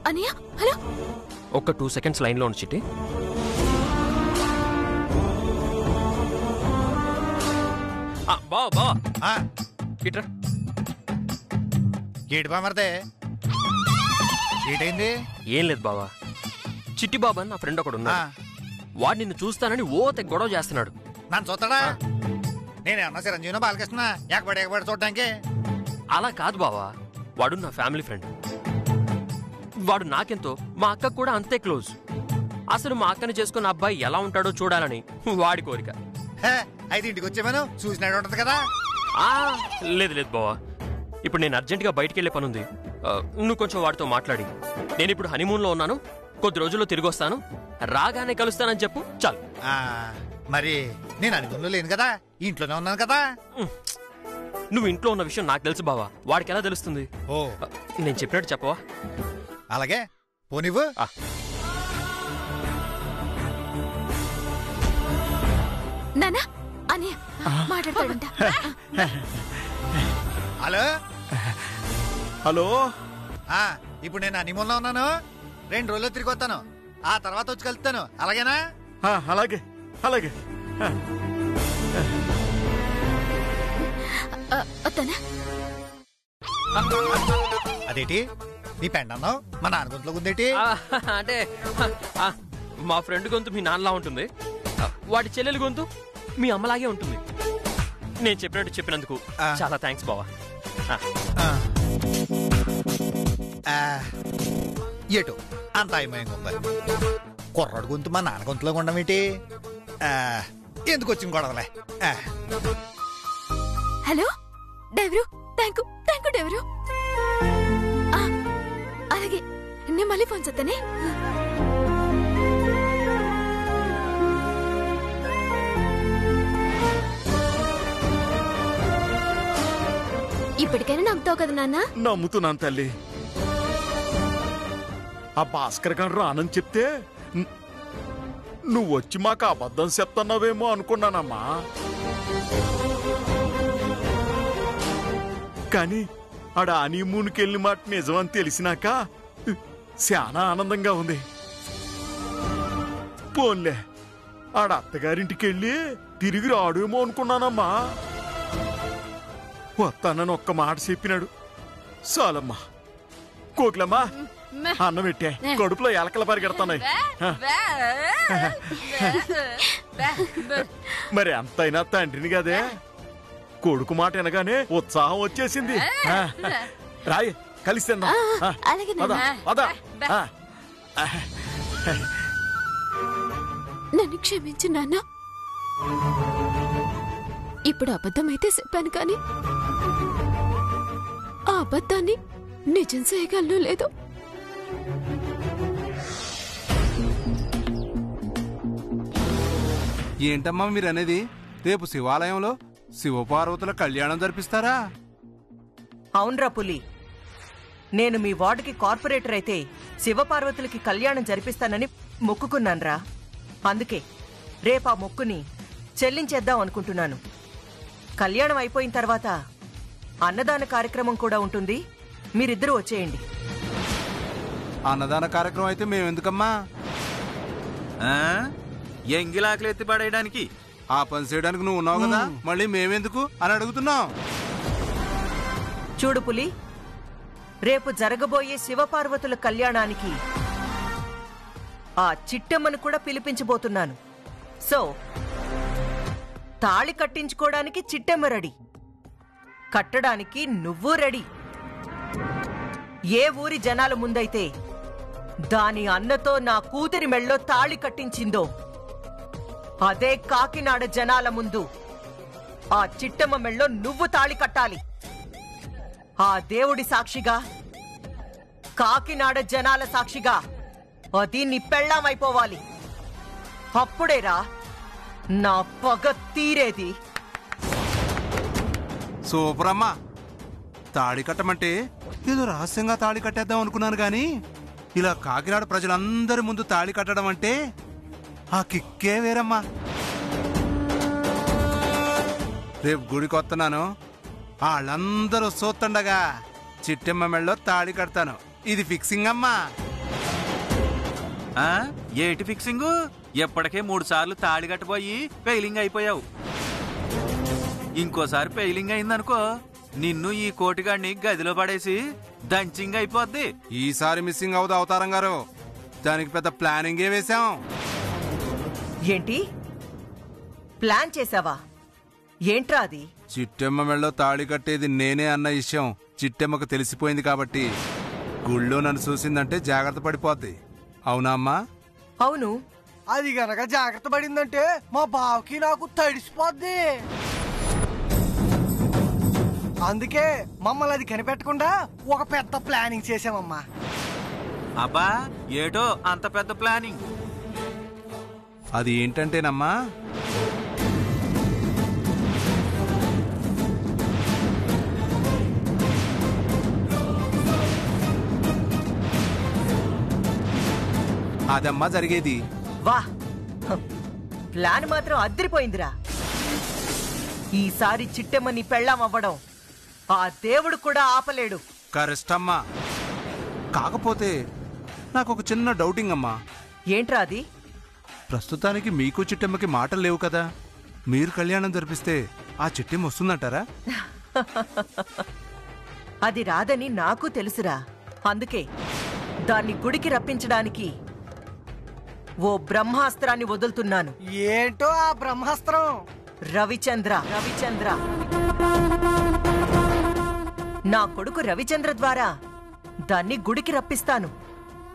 అనియా హలో ఒక్క 2 seconds లైన్లో ఉండు చిట్టి. బావా ఇట్రా. ఏటి బామర్దే ఏటైంది? ఏం లేదు బావా, చిట్టి బాబా నా ఫ్రెండ్ ఒకడు ఉన్నా, వాడు నిన్ను చూస్తానని తెగ గొడవ చేస్తున్నాడు. నన్ను చూస్తాడా? నేనేమన్నా చిరంజీవినో బాలకృష్ణ ఎగబడి చూడటానికి? అలా కాదు బావా, వాడు నా ఫ్యామిలీ ఫ్రెండ్. వాడు నాకెంతో, మా అక్కకు కూడా అంతే క్లోజ్. అసలు మా అక్కని చేసుకున్న అబ్బాయి ఎలా ఉంటాడో చూడాలని వాడి కోరిక. అయితే ఇంటికి వచ్చేమను చూసినట్టు ఉంటది కదా. లేదు లేదు బావా, ఇప్పుడు నేను అర్జెంటుగా బయటికి వెళ్ళే పనుంది. నువ్వు కొంచెం వాడితో మాట్లాడి, నేను ఇప్పుడు హనీమూన్లో ఉన్నాను, కొద్ది రోజుల్లో తిరిగి వస్తాను, రాగానే కలుస్తానని చెప్పు చాలు. మరి నేను హనీమూన్లో లేను కదా, ఇంట్లోనే ఉన్నాను కదా. నువ్వు ఇంట్లో ఉన్న విషయం నాకు తెలుసు బావా, వాడికి ఎలా తెలుస్తుంది? నేను చెప్పినట్టు చెప్పవా? అలాగే పోనివ్వు. నానా అని మాట్లాడతాడంట. హలో హలో, ఇప్పుడు నేను హనీమూన్లో ఉన్నాను, 2 రోజుల్లో తిరిగి వస్తాను, ఆ తర్వాత వచ్చి కలుస్తాను. అలాగేనా? అలాగే అలాగే. అదేటి నీ పెండ అన్నావు, మా నాన్న గొంతులో ఉందేటి? అంటే మా ఫ్రెండ్ గొంతు మీ నాన్నలా ఉంటుంది, వాడి చెల్లెలు గొంతు మీ అమ్మలాగే ఉంటుంది. నేను చెప్పినట్టు చెప్పినందుకు చాలా థ్యాంక్స్ బావా. ఏటో అంత అయమయంగా ఉంది. కుర్రాడు గొంతు మా నాన్న గొంతులో ఉండమేటి? ఎందుకు వచ్చింది గొడవలే? Hello driver, thank you driver. అలాగే నేను మళ్ళీ ఫోన్ చేస్తానే. ఇప్పటికైనా నమ్ముతావు కదా నాన్న? నమ్ముతున్నాను తల్లి. ఆ భాస్కర్ గారు రానని చెప్తే నువ్వు వచ్చి మాకు అబద్ధం చెప్తున్నావేమో అనుకున్నానమ్మా. కానీ ఆడ హనీమూన్కి వెళ్ళిన మాట నిజమని తెలిసినాక చాలా ఆనందంగా ఉంది. పోన్లే, ఆడ అత్తగారింటికి వెళ్ళి తిరిగి రాడేమో అనుకున్నానమ్మా. వస్తానని ఒక్క మాట చెప్పినాడు చాలమ్మా. కోకిలమ్మా అన్నం పెట్టే, కడుపులో ఎలకలు పరిగెడతాయి. మరి ఎంతైనా తండ్రిని కదే, కొడుకు మాట వినగానే ఉత్సాహం వచ్చేసింది. రాయి కలిసి నన్ను క్షమించు నాన్న. ఇప్పుడు అబద్ధమైతే చెప్పాను, కానీ ఆ అబద్ధాన్ని నిజం చేయగలను లేదో. ఏంటమ్మా మీరనేది? రేపు శివాలయంలో శివపార్వతుల కళ్యాణం జరిపిస్తారా? అవునరా పులి, నేను మీ వార్డుకి కార్పొరేటర్ అయితే శివపార్వతులకి కళ్యాణం జరిపిస్తానని మొక్కుకున్నాన్రా. అందుకే రేపు ఆ మొక్కుని చెల్లించేద్దాం అనుకుంటున్నాను. కళ్యాణం అయిపోయిన తర్వాత అన్నదాన కార్యక్రమం కూడా ఉంటుంది, మీరిద్దరూ వచ్చేయండి. అన్నదాన కార్యక్రమం అయితే మేమెందుకమ్మా? ఎంగిలాకలు ఎత్తి పడేయడానికి ఆ పని చేయడానికి నువ్వు ఉన్నావు కదా, మళ్ళీ మేమెందుకు అని అడుగుతున్నాం. చూడు పులి, రేపు జరగబోయే శివపార్వతుల కళ్యాణానికి ఆ చిట్టమ్మను కూడా పిలిపించబోతున్నాను. సో తాళి కట్టించుకోవడానికి చిట్టమ్మ రెడీ, కట్టడానికి నువ్వు రెడీ. ఏ ఊరి జనాల ముందైతే దాని అన్నతో నా కూతురి మెళ్ళో తాళి కట్టించిందో అదే కాకినాడ జనాల ముందు ఆ చిట్టమ్మ మెళ్ళో నువ్వు తాళి కట్టాలి. ఆ దేవుడి సాక్షిగా, కాకినాడ జనాల సాక్షిగా అది నీ పెళ్ళామైపోవాలి. అప్పుడేరా నా పగ తీరేది. సూపర్ అమ్మా. తాళి కట్టమంటే ఏదో రహస్యంగా తాళి కట్టేద్దాం అనుకున్నాను గాని, ఇలా కాకినాడ ప్రజలందరి ముందు తాళి కట్టడం అంటే ఆ కిక్కే వేరమ్మా. రేపు గుడికి వస్తున్నాను, వాళ్ళందరూ చూస్తుండగా చిట్టమ్మ మెళ్ళలో తాళి కడతాను. ఇది ఫిక్సింగ్ అమ్మా. ఆ ఏటి ఫిక్సింగు? ఎప్పటికే 3 సార్లు తాళి కట్టబోయి ఫెయిలింగ్ అయిపోయావు. ఇంకోసారి ఫెయిలింగ్ అయిందనుకో, నిన్ను ఈ కోటిగాడిని గదిలో పడేసి దంచింగ్ అయిపోద్ది. ఈసారి మిస్సింగ్ అవుదు అవతారం గారు. దానికి పెద్ద ప్లానింగే వేశాం. ఏంటి ప్లాన్ చేసావా? ఏంట్రా అది? చిట్టెమ్మ మెళ్ళలో తాళి కట్టేది నేనే అన్న విషయం చిట్టెమ్మకు తెలిసిపోయింది కాబట్టి గుళ్ళో నన్ను చూసిందంటే జాగ్రత్త పడిపోద్ది. అవునా అమ్మా? అవును. అది గనక జాగ్రత్త పడిందంటే మా బావకి నాకు తడిసిపోద్ది. అందుకే మమ్మల్ని అది కనిపెట్టకుండా ఒక పెద్ద ప్లానింగ్ చేసామమ్మా. అబ్బా ఏటో అంత పెద్ద ప్లానింగ్? అది ఏంటంటేనమ్మా, అదమ్మా జరిగేది. వా, ప్లాన్ మాత్రం అద్దరిపోయిందిరా. ఈసారి చిట్టెమ్మని పెళ్ళాం అవ్వడం ఆ దేవుడు కూడా ఆపలేడు. కరెస్టమ్మా. కాకపోతే నాకు ఒక చిన్న డౌటింగ్ అమ్మా. ఏంట్రా అది? ప్రస్తుతానికి మీకు చిట్టెమ్మకి మాటలు లేవు కదా, మీరు కళ్యాణం జరిపిస్తే ఆ చిట్టెమ్మ వస్తుందంటారా? అది రాదని నాకు తెలుసురా. అందుకే దాన్ని గుడికి రప్పించడానికి ఓ బ్రహ్మాస్త్రాన్ని వదులుతున్నాను. ఏంటో ఆ బ్రహ్మాస్త్రం? రవిచంద్ర. నా కొడుకు రవిచంద్ర ద్వారా దాన్ని గుడికి రప్పిస్తాను.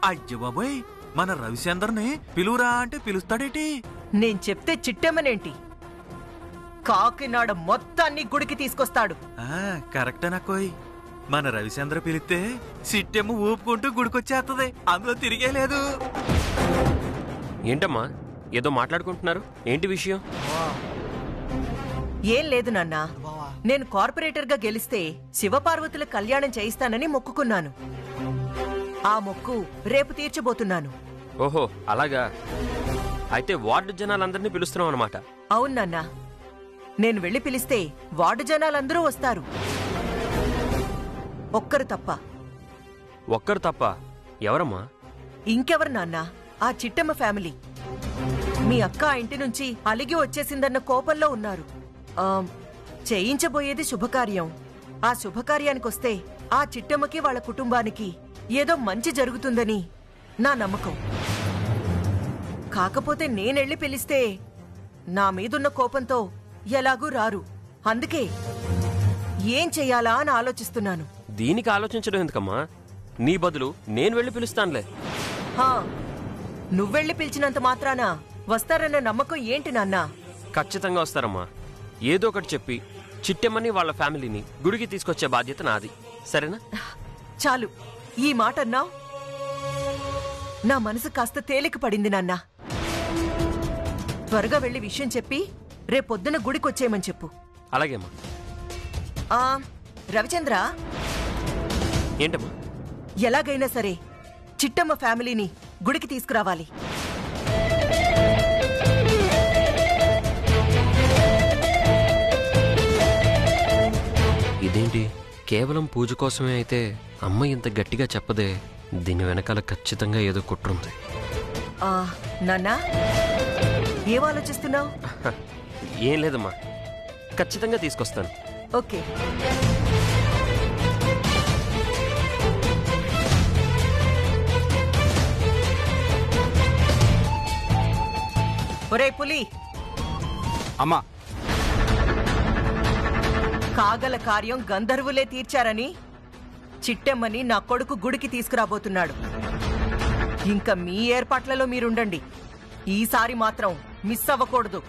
అయ్య బాబోయ్, మన రవిచంద్రని పిలువురా అంటే పిలుస్తాడేటి? నేను చెప్తే చిట్టెమ్మనేంటి, కాకినాడ మొత్తాన్ని గుడికి తీసుకొస్తాడు. కరెక్టేనాకోయ్. మన రవిచంద్ర పిలిస్తే సిట్టెమ్మ ఊపుకుంటూ గుడికొచ్చేస్తుంది. అందులో తిరిగే లేదు. ఏంటమ్మా ఏదో మాట్లాడుకుంటున్నారు? ఏంటి విషయం? ఏం లేదు నాన్న, నేను కార్పొరేటర్ గా గెలిస్తే శివపార్వతుల కళ్యాణం చేయిస్తానని మొక్కుకున్నాను. ఆ మొక్కు రేపు తీర్చబోతున్నాను. ఓహో అలాగా. అయితే వార్డు జనాలందరినీ పిలుస్తున్నాం అనమాట. అవును నాన్న, నేను వెళ్లి పిలిస్తే వార్డు జనాలందరూ వస్తారు. ఒక్కరు తప్ప. ఒక్కరు తప్ప? ఎవరమ్మా? ఇంకెవరు నాన్న, ఆ చిట్టమ్మ ఫ్యామిలీ. మీ అక్క ఆ ఇంటి నుంచి అలిగి వచ్చేసిందన్న కోపంలో ఉన్నారు. చేయించబోయేది శుభకార్యం. ఆ శుభకార్యానికొస్తే ఆ చిట్టమ్మకి వాళ్ళ కుటుంబానికి ఏదో మంచి జరుగుతుందని నా నమ్మకం. కాకపోతే నేనెళ్ళి పిలిస్తే నా మీదున్న కోపంతో ఎలాగూ రారు. అందుకే ఏం చెయ్యాలా అని ఆలోచిస్తున్నాను. దీనికి ఆలోచించడం ఎందుకమ్మా? నీ బదులు నేను వెళ్ళి పిలుస్తానులే. నువ్వెళ్ళి పిలిచినంత మాత్రాన వస్తారన్న నమ్మకం ఏంటి నాన్నా? ఖచ్చితంగా వస్తారమ్మా. ఏదో ఒకటి చెప్పి చిట్టెమ్మని వాళ్ళ ఫ్యామిలీని గుడికి తీసుకొచ్చే బాధ్యత నాది. సరేనా? చాలు, ఈ మాట అన్నావ్. నా మనసు కాస్త తేలిక పడింది నాన్నా. త్వరగా వెళ్లి విషయం చెప్పి రేపొద్దున గుడికొచ్చేయమని చెప్పు. అలాగేమ్మా. రవిచంద్ర, ఏంటమ్మా? ఎలాగైనా సరే చిట్టమ్మ ఫ్యామిలీని గుడికి తీసుకురావాలి. ఇదేంటి, కేవలం పూజ కోసమే అయితే అమ్మ ఇంత గట్టిగా చెప్పదే. దీని వెనకాల ఖచ్చితంగా ఏదో కుట్రుంది. నాన్నా, ఏం ఆలోచిస్తున్నావు? ఏం లేదమ్మా, ఖచ్చితంగా తీసుకొస్తాను. ఓకే. ఒరే పులి, అమ్మా, కాగల కార్యం గంధర్వులే తీర్చారని చిట్టెమ్మని నా కొడుకు గుడికి తీసుకురాబోతున్నాడు. ఇంకా మీ ఏర్పాట్లలో మీరుండండి. ఈసారి మాత్రం మిస్ అవ్వకూడదు.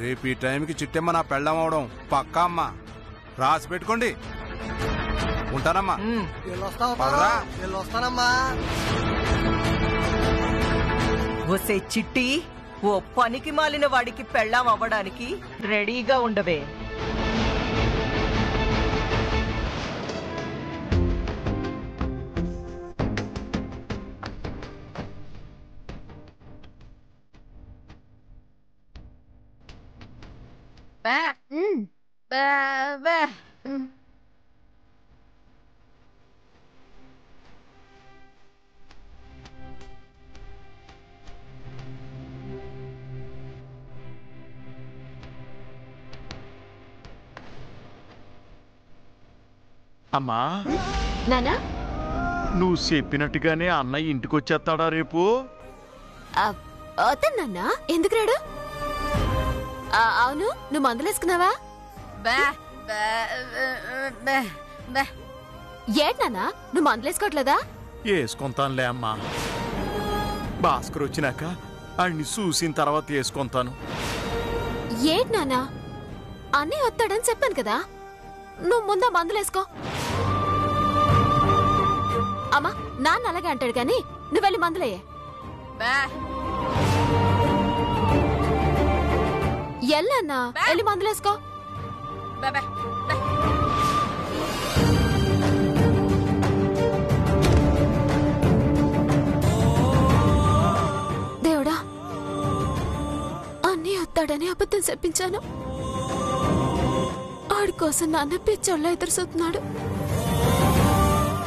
రేపు ఈ టైంకి చిట్టెమ్మ నా పెళ్ళం అవడం పక్కా అమ్మా. రాసి పెట్టుకోండి. ఉంటానమ్మా. వస్తానమ్మా. వసే చిట్టి, ఓ పనికి మాలిన వాడికి పెళ్ళాం అవ్వడానికి రెడీగా ఉండవే. అమ్మా నానా నువ్వు చెప్పినట్టుగానే అన్నయ్య ఇంటికి వచ్చేస్తాడా రేపు? అవుతాను నాన్న, ఎందుకు రాడు? అవును, నువ్వు మందులు వేసుకున్నావా? ఏట్ నాన్న, నువ్వు మందులు వేసుకోవట్లేదా? వేసుకుంటానులే అమ్మా. భాస్కర్ వచ్చినాక అన్ని చూసిన తర్వాత వేసుకుంటాను. ఏట్ నాన్న, అన్నీ వస్తాడని చెప్పాను కదా, నువ్వు ముందా మందులు వేసుకో. అమ్మా, నాన్న అలాగే అంటాడు కానీ నువ్వు వెళ్ళి మందులయ్యే. ఎల్లన్నా వెళ్ళి మందులేసుకో. దేవుడా, అన్నీ వస్తాడని అబద్ధం చెప్పించాను. ఆడి కోసం నాన్న పిచ్చోళ్ళ ఎదురు చూస్తున్నాడు.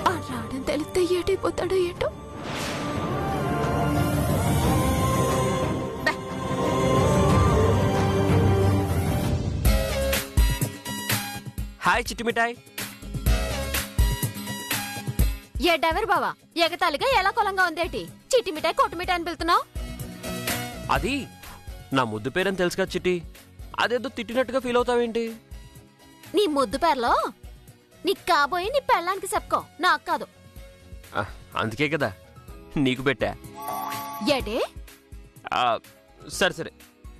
ఆడు రావడం తెలిస్తే ఏటైపోతాడో ఏటో. హాయ్ చిట్టి మిఠాయ్. ఏ డ్రైవర్ బావా, ఎగతాళిగా ఎలా కొలంగా ఉందేటి? చిట్టి మిఠాయి కొట్టు మిఠాయి అని పిలుతున్నావు? అది నా ముద్దు పేరని తెలుసు కదా చిట్టి, అదేదో తిట్టినట్టుగా ఫీల్ అవుతావేంటి? నీ ముద్దు పేర్లో నీకు కాబోయి నీ పెళ్ళానికి చెప్పుకో, నాకు కాదు. అందుకే కదా నీకు పెట్టా. ఏటే? సరే సరే,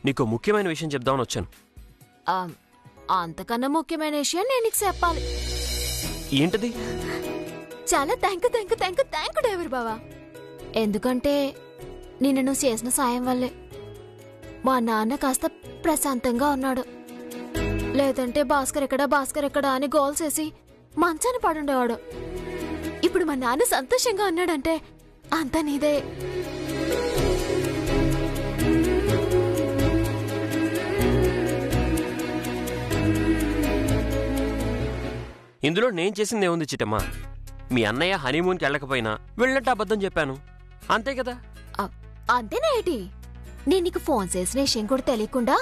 నీకు ముఖ్యమైన విషయం చెప్దామని వచ్చాను. అంతకన్నా ముఖ్యమైన విషయం నేను నీకు చెప్పాలి. ఏంటది? చాలా థ్యాంక్ డ్రైవర్ బావా. ఎందుకంటే నిన్ను నువ్వు చేసిన సాయం వల్లే మా నాన్న కాస్త ప్రశాంతంగా ఉన్నాడు. లేదంటే భాస్కర్ ఎక్కడా అని గోల్ చేసి మంచాన పడుండేవాడు. ఇప్పుడు మా నాన్న సంతోషంగా ఉన్నాడంటే అంతా నీదే. ఇందులో నేను చేసింది ఏముంది చిట్టమ్మా? మీ అన్నయ్య హనీమూన్కి వెళ్ళకపోయినా వెళ్ళినట్టు అబద్ధం చెప్పాను, అంతే కదా. అంతేనా ఏంటి? నేను నీకు ఫోన్ చేసిన విషయం కూడా తెలియకుండా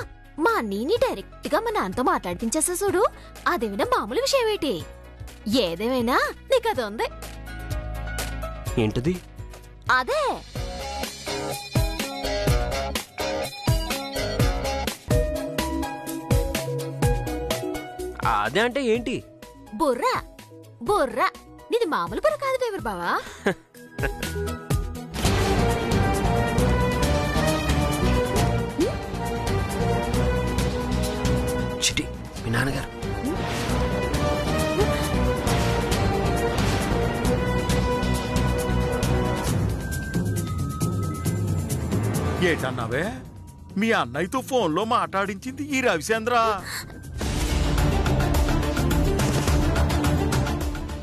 మా అన్నీని డైరెక్ట్ గా మా నాన్నతో మాట్లాడిపించేసా చూడు, అదేమైనా మామూలు విషయం ఏంటి? ఏదేమైనా నీకు అది ఉంది. ఏంటది? అదే అదే అంటే ఏంటి? బుర్రా. నీది మామూలు బుర్ర కాదు డ్రైవర్ బావా. చిట్టి, మీ నాన్నగారు. ఏటన్నావే? మీ అన్నయ్యతో ఫోన్లో మాట్లాడించింది ఈ రవిచంద్ర.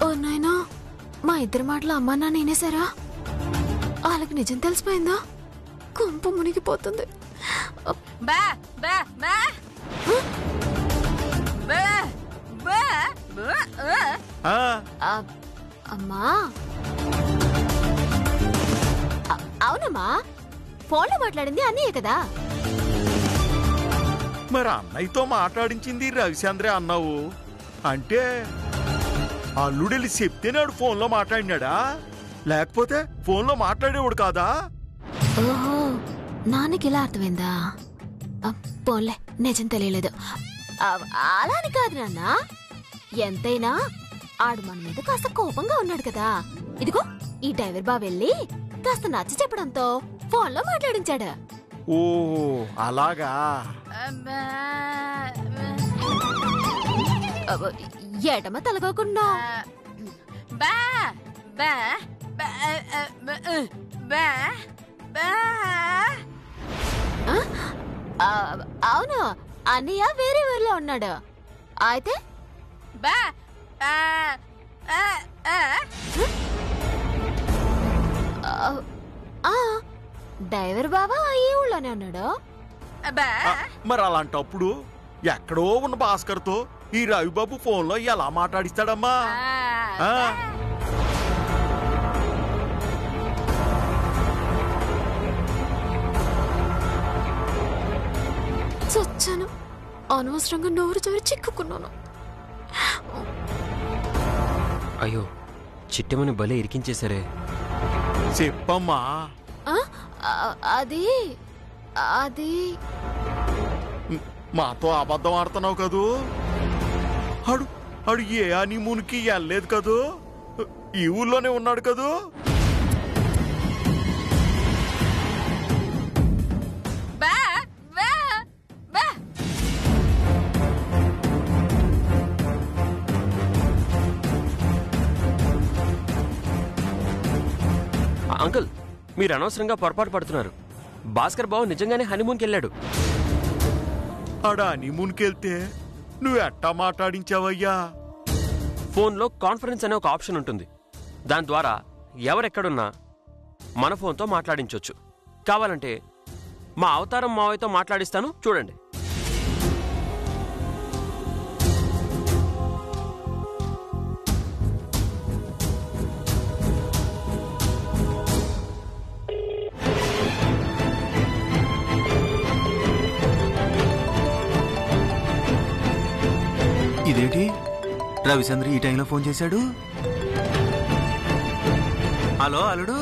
ఓ నాయనా, మా ఇద్దరి మాటలు అమ్మా నాన్న వినేసారా? వాళ్ళకి నిజం తెలిసిపోయిందా? కొంప మునిగిపోతుంది. అమ్మా, అవునమ్మా, ఫోన్లో మాట్లాడింది అన్నయ్య కదా. మరి అన్నయ్యతో మాట్లాడించింది రవిచంద్రే అన్నావు అంటే అల్లుడెళ్ళి చెప్తేనాడు ఫోన్లో మాట్లాడినాడా? లేకపోతే ఫోన్లో మాట్లాడేవాడు కాదా? ఓహో, నాన్నకి ఇలా అర్థమైందా? పోన్లే, నిజం తెలియలేదు. అలా అని కాదు నాన్న, ఎంతైనా ఆడు మన మీద కాస్త కోపంగా ఉన్నాడు కదా. ఇదిగో ఈ డ్రైవర్ బావ వెళ్ళి కాస్త నచ్చ చెప్పడంతో ఫోన్లో మాట్లాడించాడు. ఓ అలాగా. ఏటమ్మా తలగకుండా? అవును, అన్నయ్య వేరే ఊర్లో ఉన్నాడు. అయితే డ్రైవర్ బాబా ఈ ఊళ్ళోనే ఉన్నాడు. మరి అలాంటప్పుడు ఎక్కడో ఉన్న భాస్కర్తో ఈ రవిబాబు ఫోన్లో ఎలా మాట్లాడిస్తాడమ్మా? చచ్చాను, అనవసరంగా నోరు చోరి చిక్కుకున్నాను. అయ్యో, చిట్టెమని భలే ఇరికించేశారే. చెప్పమ్మా. అది అది మాతో అబద్ధం ఆడుతున్నావు కదూ. అడు అడు ఏ హనీమూన్కి వెళ్ళలేదు కదూ, ఈ ఊళ్ళోనే ఉన్నాడు కదూ. అంకుల్, మీరు అనవసరంగా పొరపాటు పడుతున్నారు. భాస్కర్ బాబు నిజంగానే హనీమూన్కి వెళ్ళాడు. ఆడ హనీమూన్కి వెళ్తే నువ్వు ఎట్టా మాట్లాడించావయ్యా? ఫోన్లో కాన్ఫరెన్స్ అనే ఒక ఆప్షన్ ఉంటుంది. దాని ద్వారా ఎవరెక్కడున్నా మన ఫోన్తో మాట్లాడించవచ్చు. కావాలంటే మా అవతారం మావయ్యతో మాట్లాడిస్తాను, చూడండి. ఇదేంటి రవిచంద్ర ఈ టైంలో ఫోన్ చేశాడు? హలో అల్లుడు.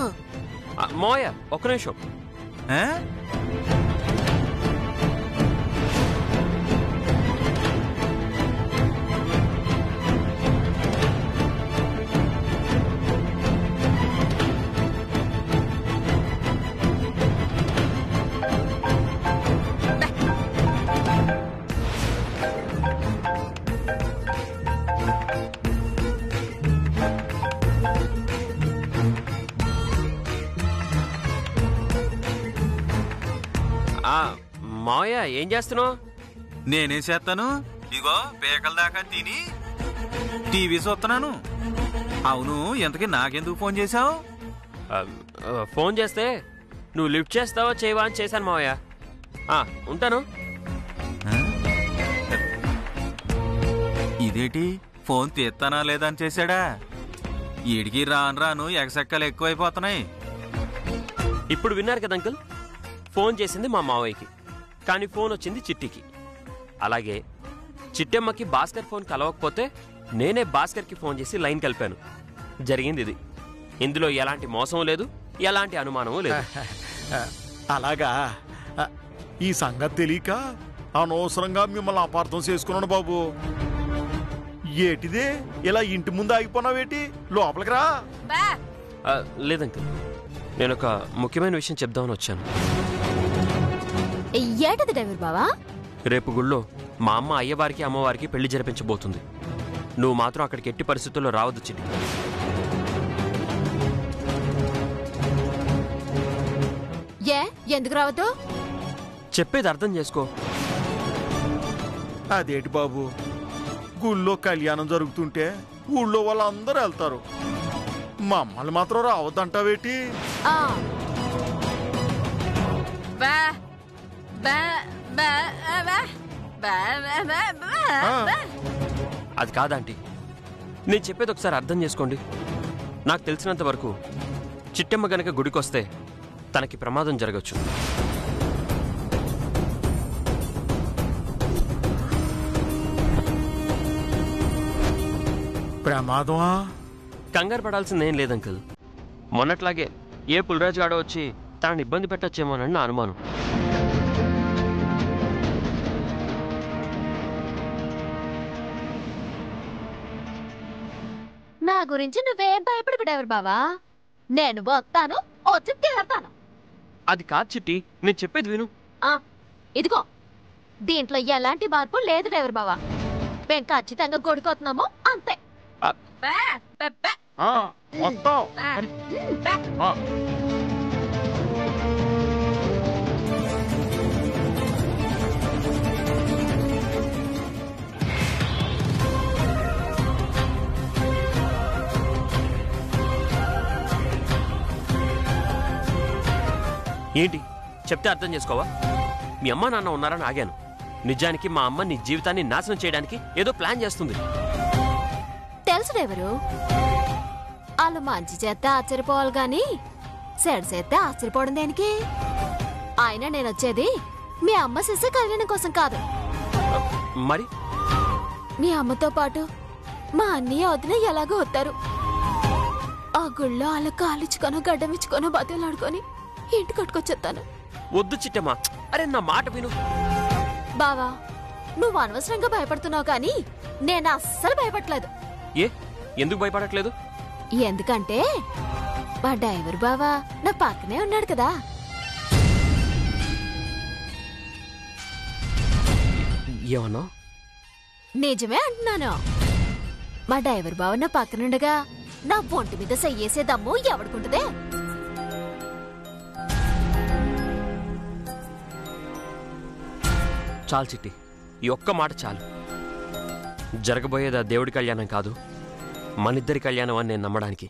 మావయ్య ఒక్క నిమిషం. మావయ్య ఏం చేస్తున్నావు? నేనేం చేస్తాను, ఇగో పేకల దాకా తిని టీవీ చూస్తున్నాను. అవును, ఎంతకీ నాకెందుకు ఫోన్ చేశావు? ఫోన్ చేస్తే నువ్వు లిఫ్ట్ చేస్తావా చేయవా అని చేశాను మావయ్య. ఉంటాను. ఇదేంటి ఫోన్ తీస్తానా లేదా అని చేశాడా? ఈడికి రాను రాను ఎగసెక్కలు ఎక్కువైపోతున్నాయి. ఇప్పుడు విన్నారు కదా అంకుల్, ఫోన్ చేసింది మా మావయ్యకి, కానీ ఫోన్ వచ్చింది చిట్టికి. అలాగే చిట్టెమ్మకి భాస్కర్ ఫోన్ కలవకపోతే నేనే భాస్కర్కి ఫోన్ చేసి లైన్ కలిపాను. జరిగింది ఇది. ఇందులో ఎలాంటి మోసం లేదు, ఎలాంటి అనుమానము లేదు. అలాగా? ఈ సంగతి తెలియక అనవసరంగా మిమ్మల్ని అపార్థం చేసుకున్నాను బాబు. ఏటిదే ఇలా ఇంటి ముందు ఆగిపోనావేటి? లోపలికి రా. లేదంకుల్, నేను ఒక ముఖ్యమైన విషయం చెప్దామని వచ్చాను. ఏంటది డ్రైవర్ బావా? రేపు గుళ్ళో మా అమ్మ అయ్యవారికి అమ్మవారికి పెళ్లి జరిపించబోతుంది. నువ్వు మాత్రం అక్కడికి ఎట్టి పరిస్థితుల్లో రావద్దు చిట్టి. ఎందుకు రావద్దు? చెప్పేది అర్థం చేసుకో. అదేంటి బాబు, గుళ్ళో కళ్యాణం జరుగుతుంటే ఊళ్ళో వాళ్ళందరూ వెళ్తారు, మమ్మల్ని మాత్రం రావద్దంటావేటి? అది కాదంటీ, నేను చెప్పేది ఒకసారి అర్థం చేసుకోండి. నాకు తెలిసినంత వరకు చిట్టెమ్మ గనక గుడికొస్తే తనకి ప్రమాదం జరగచ్చు. ప్రమాదమా? కంగారు పడాల్సిందేం లేదంకుల్. మొన్నట్లాగే ఏ పులిరాజు గాడో వచ్చి తనని ఇబ్బంది పెట్టచ్చేమోనని నా అనుమానం. నా గురించి నువ్వేం భయపడి డ్రైవర్ బావా, నేను వస్తాను, వచ్చి తీరతాను. అది కాదు చిట్టి, నేను చెప్పేది విను. ఇదిగో, దీంట్లో ఎలాంటి మార్పు లేదు డ్రైవర్ బావా. మేము ఖచ్చితంగా కొడుకొస్తున్నాము, అంతే. ఏంటి చెప్తే అర్థం చేసుకోవా? మీ అమ్మ నాన్న ఉన్నారని ఆగాను. నిజానికి మా అమ్మ నీ జీవితాన్ని నాశనం చేయడానికి ఏదో ప్లాన్ చేస్తుంది. తెలుసు డ్రైవరు, వాళ్ళు మంచి చేస్తే ఆశ్చర్యపోవాలి గాని చెడు చేస్తే ఆశ్చర్యపోవడం దేనికి? ఆయన నేనొచ్చేది మీ అమ్మ చేసే కళ్యాణం కోసం కాదు. మరి మీ అమ్మతో పాటు మా అన్నయ్య వదిన ఎలాగో వస్తారు. ఆ గుళ్ళో అలా కాలిచ్చుకొని గడ్డమిచ్చుకొని బతులాడుకొని ఇంటి కట్టుకొచ్చేస్తాను. వద్దు చిట్టమ్మా, అరే నా మాట విను. బావా, నువ్వు అనవసరంగా భయపడుతున్నావు కానీ నేను అస్సలు భయపడలేదు. ఏ ఎందుకు భయపడట్లేదు? ఎందుకంటే మా డ్రైవర్ బావా నా పక్కనే ఉన్నాడు కదా. ఏమన్నా? నిజమే అంటున్నాను. మా డ్రైవర్ బావ నా పక్కనుండగా నా ఒంటి మీద సయ్యేసే దమ్ము ఎవడుకుంటుందే? చాలు చిట్టి, ఈ ఒక్క మాట చాలు. జరగబోయేది ఆ దేవుడి కళ్యాణం కాదు, మనిద్దరి కళ్యాణం అని నేను నమ్మడానికి.